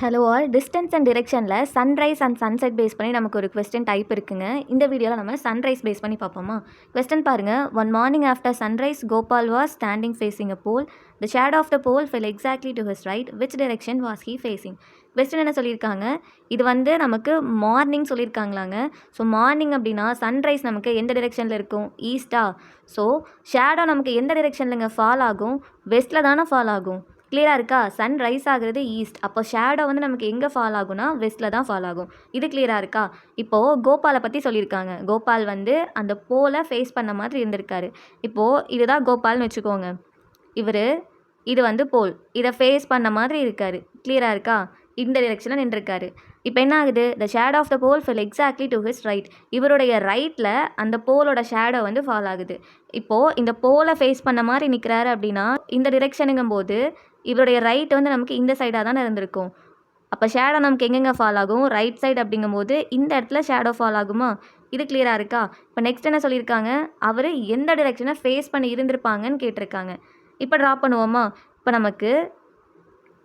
Hello all. Distance and டிரெக்ஷனில் sunrise and sunset base பண்ணி நமக்கு ஒரு கொஸ்டின் டைப் இருக்குங்க. இந்த வீடியோவில் நம்ம சன்ரைஸ் பேஸ் பண்ணி பார்ப்போமா? கொஸ்டின் பாருங்கள். One morning after sunrise Gopal was standing facing a pole. The shadow of the pole fell exactly to his right. Which direction was he facing? Question என்ன சொல்லியிருக்காங்க? இது வந்து நமக்கு மார்னிங் சொல்லியிருக்காங்களாங்க. ஸோ மார்னிங் அப்படின்னா சன்ரைஸ் நமக்கு எந்த டிரெக்ஷனில் இருக்கும்? ஈஸ்டா. ஸோ ஷேடோ நமக்கு எந்த டிரெக்ஷன்லங்க ஃபால் ஆகும்? வெஸ்ட்டில் தானே ஃபால் ஆகும். கிளியராக இருக்கா? சன் ரைஸ் ஆகுறது ஈஸ்ட். அப்போ ஷேடோ வந்து நமக்கு எங்கே ஃபால் ஆகும்னா வெஸ்ட்டில் தான் ஃபால் ஆகும். இது கிளியராக இருக்கா? இப்போது கோபாலை பற்றி சொல்லியிருக்காங்க. கோபால் வந்து அந்த போலை ஃபேஸ் பண்ண மாதிரி இருந்திருக்காரு. இப்போது இதுதான் கோபால்னு வச்சுக்கோங்க. இது வந்து போல். இதை ஃபேஸ் பண்ண மாதிரி இருக்கார். கிளியராக இருக்கா? இந்த டிரெக்ஷனில் நின்றுருக்காரு. இப்போ என்ன ஆகுது? The shadow of the pole fell exactly to his right. இவருடைய ரைட்டில் அந்த போலோட ஷேடோ வந்து ஃபால் ஆகுது. இப்போது இந்த போலை ஃபேஸ் பண்ண மாதிரி நிற்கிறாரு அப்படின்னா இந்த டிரெக்ஷனுங்கும் போது இவருடைய ரைட் வந்து நமக்கு இந்த சைடாக தானே இருந்திருக்கும். அப்போ ஷேடோ நமக்கு எங்கெங்கே ஃபால் ஆகும்? ரைட் சைடு அப்படிங்கும்போது இந்த இடத்துல ஷேடோ ஃபால் ஆகுமா? இது கிளியராக இருக்கா? இப்போ நெக்ஸ்ட் என்ன சொல்லியிருக்காங்க? அவர் எந்த டிரெக்ஷனை ஃபேஸ் பண்ணி இருந்திருப்பாங்கன்னு கேட்டிருக்காங்க. இப்போ ட்ரா பண்ணுவோமா? இப்போ நமக்கு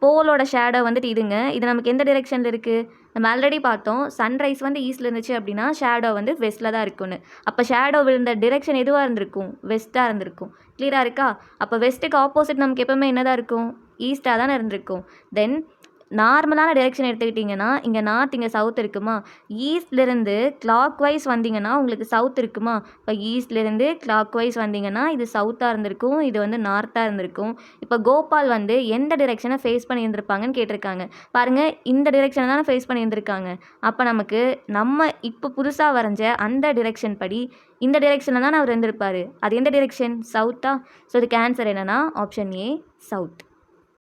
போலோட ஷேடோ வந்துட்டு இதுங்க. இது நமக்கு எந்த டிரெக்ஷனில் இருக்குது? நம்ம ஆல்ரெடி பார்த்தோம். சன்ரைஸ் வந்து ஈஸ்டில் இருந்துச்சு அப்படின்னா ஷேடோ வந்து வெஸ்ட்டில் தான் இருக்குன்னு. அப்போ ஷேடோ விழுந்த டிரெக்ஷன் எதுவாக இருந்திருக்கும்? வெஸ்ட்டாக இருந்திருக்கும். கிளியராக இருக்கா? அப்போ வெஸ்ட்டுக்கு ஆப்போசிட் நமக்கு எப்போவுமே என்ன தான் இருக்கும்? ஈஸ்ட்டாக தானே இருந்திருக்கும். தென் நார்மலான டிரெக்ஷன் எடுத்துக்கிட்டிங்கன்னா இங்கே நார்த், இங்கே சவுத் இருக்குமா? ஈஸ்ட்லேருந்து கிளாக் வைஸ் வந்தீங்கன்னா உங்களுக்கு சவுத் இருக்குமா? இப்போ ஈஸ்ட்லேருந்து கிளாக் வைஸ் வந்தீங்கன்னா இது சவுத்தாக இருந்திருக்கும், இது வந்து நார்த்தாக இருந்திருக்கும். இப்போ கோபால் வந்து எந்த டிரெக்ஷனை ஃபேஸ் பண்ணி இருந்திருப்பாங்கன்னு கேட்டிருக்காங்க. பாருங்கள், இந்த டிரெக்ஷனை தானே ஃபேஸ் பண்ணி இருந்திருக்காங்க. அப்போ நமக்கு நம்ம இப்போ புதுசாக வரைஞ்ச அந்த டிரெக்ஷன் படி இந்த டிரெக்ஷனில் தான் அவர் இருந்திருப்பார். அது எந்த டிரெக்ஷன்? சவுத்தா? ஸோ இதுக்கு ஆன்சர் என்னென்னா ஆப்ஷன் ஏ, சவுத்.